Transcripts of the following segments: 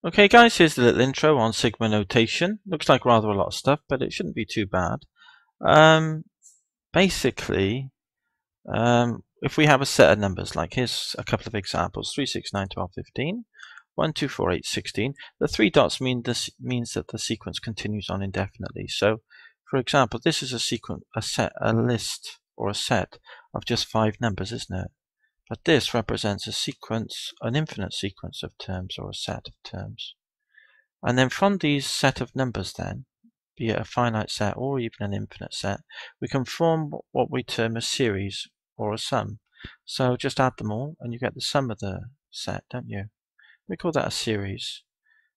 Okay guys, here's the little intro on Sigma notation. Looks like rather a lot of stuff, but it shouldn't be too bad. Basically, if we have a set of numbers, like here's a couple of examples, 3, 6, 9, 12, 15, 1, 2, 4, 8, 16. The three dots means that the sequence continues on indefinitely. So, for example, this is a list or a set of just 5 numbers, isn't it? But this represents a sequence, an infinite sequence of terms or a set of terms. And then from these set of numbers then, be it a finite set or even an infinite set, we can form what we term a series or a sum. So just add them all and you get the sum of the set, don't you? We call that a series.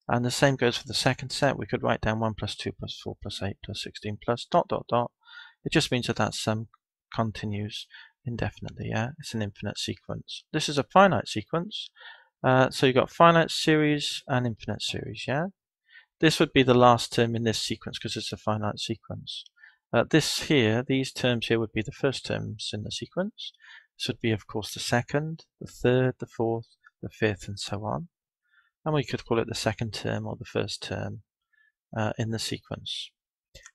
And the same goes for the second set. We could write down 1 plus 2 plus 4 plus 8 plus 16 plus ... It just means that sum continues indefinitely, yeah? It's an infinite sequence. This is a finite sequence. So you've got finite series and infinite series, yeah? This would be the last term in this sequence because it's a finite sequence. These terms here would be the first terms in the sequence. This would be, of course, the second, the third, the fourth, the fifth, and so on. And we could call it the second term or the first term in the sequence.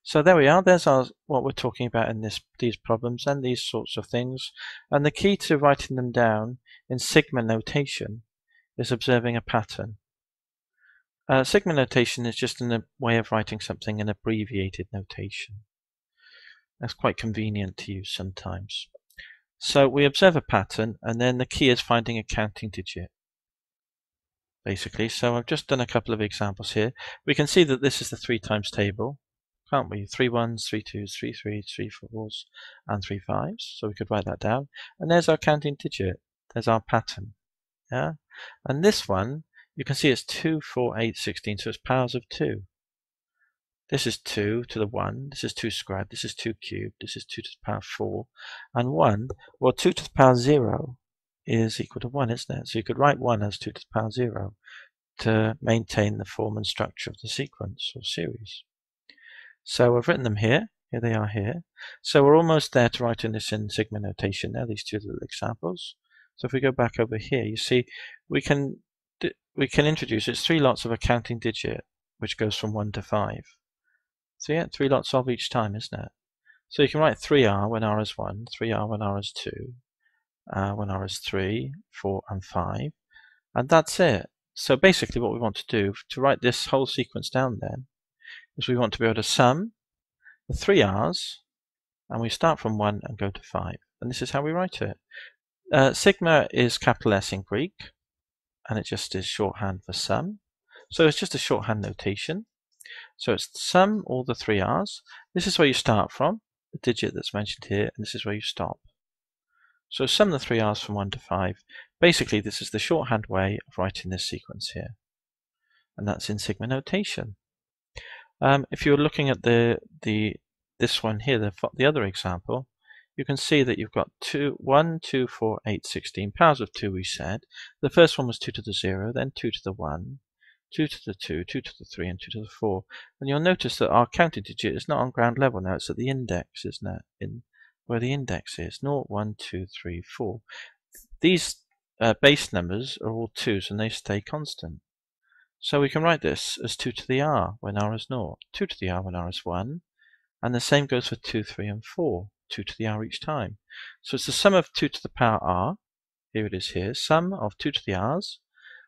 So there we are. There's what we're talking about in these problems and these sorts of things. And the key to writing them down in Sigma notation is observing a pattern. Sigma notation is just a way of writing something in abbreviated notation. That's quite convenient to use sometimes. So we observe a pattern, and then the key is finding a counting digit, basically. So I've just done a couple of examples here. We can see that this is the 3 times table, can't we? 3 1s, 3 2s, 3 3s, 3 4s, and 3 5s. So we could write that down. And there's our counting digit. There's our pattern. Yeah. And this one, you can see it's 2, 4, 8, 16, so it's powers of 2. This is 2 to the 1, this is 2 squared, this is 2 cubed, this is 2 to the power 4, and 1, well 2 to the power 0 is equal to 1, isn't it? So you could write 1 as 2 to the power 0 to maintain the form and structure of the sequence or series. So I've written them here they are here. So we're almost there to writing this in Sigma notation now, these two little examples. So if we go back over here, you see we can introduce, it's 3 lots of a counting digit which goes from 1 to 5. So yeah, 3 lots of each time, isn't it? So you can write 3r when r is 1, 3r when r is 2, when r is 3, 4 and 5, and that's it. So basically what we want to do to write this whole sequence down then is we want to be able to sum the 3 r's, and we start from 1 and go to 5, and this is how we write it. Sigma is capital S in Greek, and it just is shorthand for sum. So it's just a shorthand notation. So it's sum all the 3 r's. This is where you start from, the digit that's mentioned here, and this is where you stop. So sum the 3 r's from 1 to 5. Basically, this is the shorthand way of writing this sequence here. And that's in Sigma notation. If you're looking at this one here, the other example, you can see that you've got 1, 2, 4, 8, 16, powers of 2 we said. The first one was 2 to the 0, then 2 to the 1, 2 to the 2, 2 to the 3, and 2 to the 4. And you'll notice that our counting digit is not on ground level now, it's at the index, isn't it? In where the index is, 0, 1, 2, 3, 4. These base numbers are all 2s and they stay constant. So we can write this as 2 to the r when r is 0, 2 to the r when r is 1, and the same goes for 2, 3, and 4, 2 to the r each time. So it's the sum of 2 to the power r, here it is here, sum of 2 to the r's,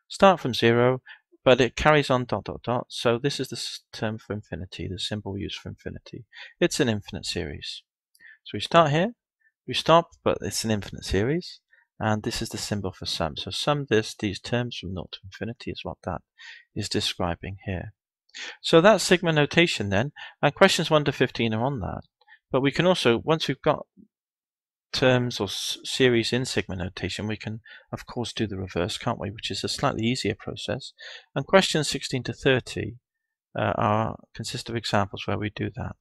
start from 0, but it carries on ... So this is the term for infinity, the symbol used for infinity. It's an infinite series. So we start here, we stop, but it's an infinite series, and this is the symbol for sum. So sum these terms from 0 to infinity is what that is describing here. So that's Sigma notation then, and questions 1 to 15 are on that. But we can also, once we've got terms or series in Sigma notation, we can of course do the reverse, can't we, which is a slightly easier process. And questions 16 to 30 consist of examples where we do that.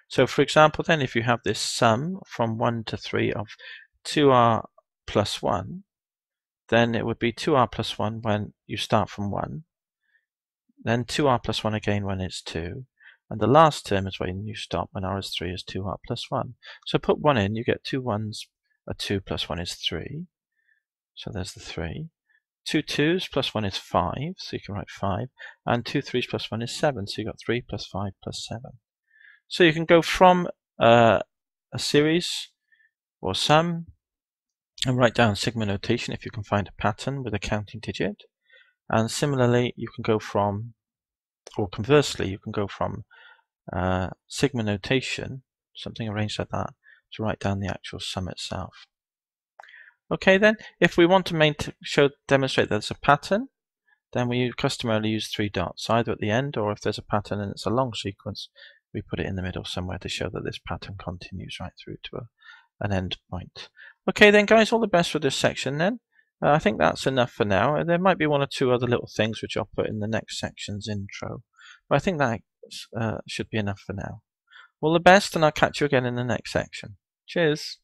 So for example then, if you have this sum from 1 to 3 of 2r plus 1, then it would be 2r plus 1 when you start from 1, then 2r plus 1 again when it's 2, and the last term is when you stop when r is 3 is 2r plus 1. So put 1 in, you get 2 1s, a 2 plus 1 is 3, so there's the 3. 2 2's plus 1 is 5, so you can write 5, and 2 3's plus 1 is 7, so you've got 3 plus 5 plus 7. So you can go from a series or sum and write down sigma notation if you can find a pattern with a counting digit. And similarly, you can go from, or conversely, you can go from sigma notation, something arranged like that, to write down the actual sum itself. Okay, then, if we want to demonstrate there's a pattern, then we customarily use 3 dots, either at the end, or if there's a pattern and it's a long sequence, we put it in the middle somewhere to show that this pattern continues right through to an end point. Okay then guys, all the best for this section then. I think that's enough for now. There might be 1 or 2 other little things which I'll put in the next section's intro, but I think that should be enough for now. All the best, and I'll catch you again in the next section. Cheers!